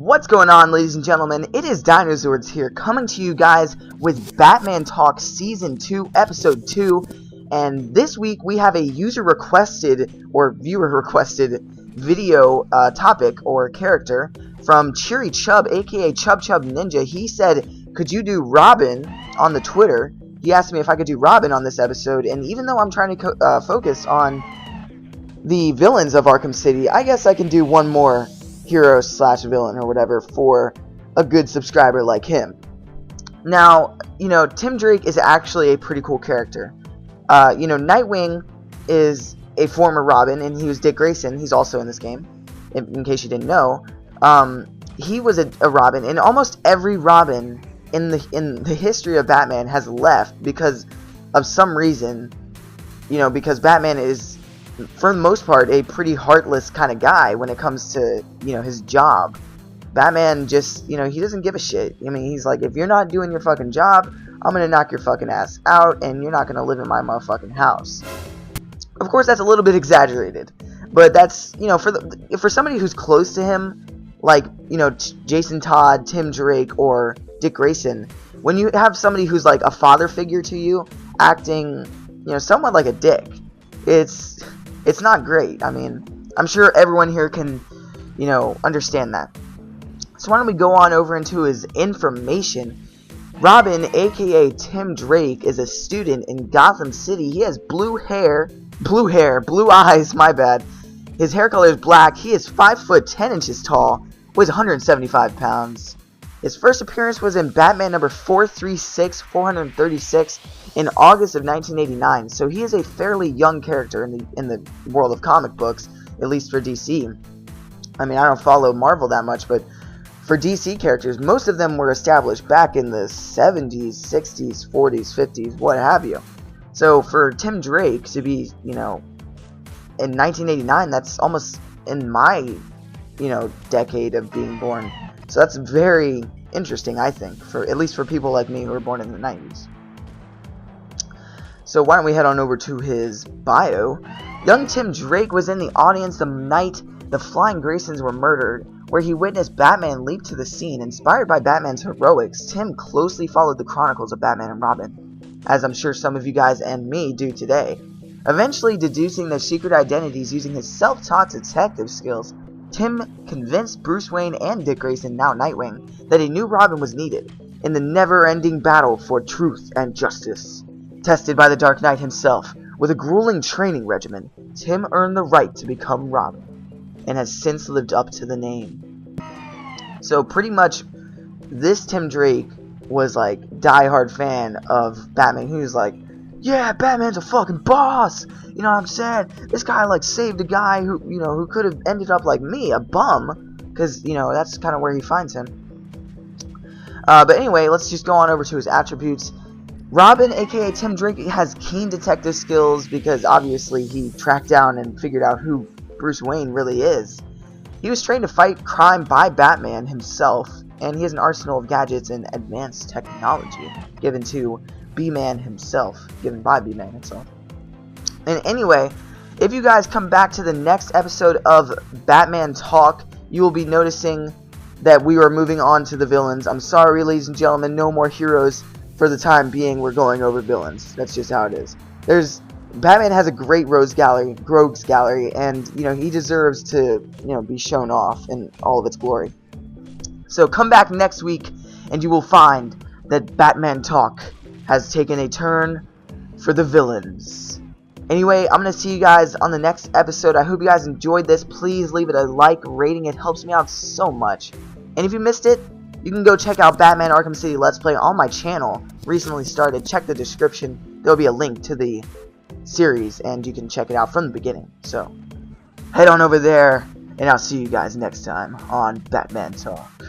What's going on, ladies and gentlemen? It is Dinozords here, coming to you guys with Batman Talk Season 2, Episode 2. And this week we have a user-requested or viewer-requested video topic or character from Cheery Chub, aka Chub Chub Ninja. He said, could you do Robin on the Twitter? He asked me if I could do Robin on this episode, and even though I'm trying to focus on the villains of Arkham City, I guess I can do one more hero slash villain or whatever for a good subscriber like him. Now, Tim Drake is actually a pretty cool character. Nightwing is a former Robin, and he was Dick Grayson. He's also in this game, in case you didn't know. He was a Robin, and almost every Robin in the history of Batman has left because of some reason. Because Batman is, for the most part, a pretty heartless kind of guy when it comes to, his job. Batman just, he doesn't give a shit. I mean, he's like, if you're not doing your fucking job, I'm gonna knock your fucking ass out, and you're not gonna live in my motherfucking house. Of course, that's a little bit exaggerated, but that's, for somebody who's close to him, like, Jason Todd, Tim Drake, or Dick Grayson, when you have somebody who's like a father figure to you, acting, somewhat like a dick, it's not great. I mean, I'm sure everyone here can, understand that. So why don't we go on over into his information. Robin, aka Tim Drake, is a student in Gotham City. He has blue eyes, my bad. His hair color is black. He is 5 foot 10 inches tall, weighs 175 pounds. His first appearance was in Batman number 436 in August of 1989. So he is a fairly young character in the world of comic books, at least for DC. I mean, I don't follow Marvel that much, but for DC characters, most of them were established back in the 70s, 60s, 40s, 50s, what have you. So for Tim Drake to be, in 1989, that's almost in my, decade of being born. So that's very interesting, I think, at least for people like me who were born in the 90s. So why don't we head on over to his bio. Young Tim Drake was in the audience the night the Flying Graysons were murdered, where he witnessed Batman leap to the scene. Inspired by Batman's heroics, Tim closely followed the chronicles of Batman and Robin, as I'm sure some of you guys and me do today. Eventually deducing their secret identities using his self-taught detective skills, Tim convinced Bruce Wayne and Dick Grayson, now Nightwing, that a new Robin was needed in the never-ending battle for truth and justice. Tested by the Dark Knight himself, with a grueling training regimen, Tim earned the right to become Robin, and has since lived up to the name. So pretty much, this Tim Drake was like die-hard fan of Batman. He was like, yeah, Batman's a fucking boss. You know what I'm saying? This guy like saved a guy who, who could have ended up like me, a bum, because, that's kind of where he finds him. But anyway, let's just go on over to his attributes. Robin, aka Tim Drake, has keen detective skills because obviously he tracked down and figured out who Bruce Wayne really is. He was trained to fight crime by Batman himself, and he has an arsenal of gadgets and advanced technology given by B-Man himself. And anyway, if you guys come back to the next episode of Batman Talk, you will be noticing that we are moving on to the villains. I'm sorry, ladies and gentlemen, no more heroes for the time being. We're going over villains. That's just how it is. Batman has a great rogues gallery, and he deserves to be shown off in all of its glory. So come back next week, and you will find that Batman Talk has taken a turn for the villains. Anyway, I'm going to see you guys on the next episode. I hope you guys enjoyed this. Please leave it a like rating. It helps me out so much. And if you missed it, you can go check out Batman Arkham City Let's Play on my channel. Recently started. Check the description. There will be a link to the series, and you can check it out from the beginning. So, head on over there, and I'll see you guys next time on Batman Talk.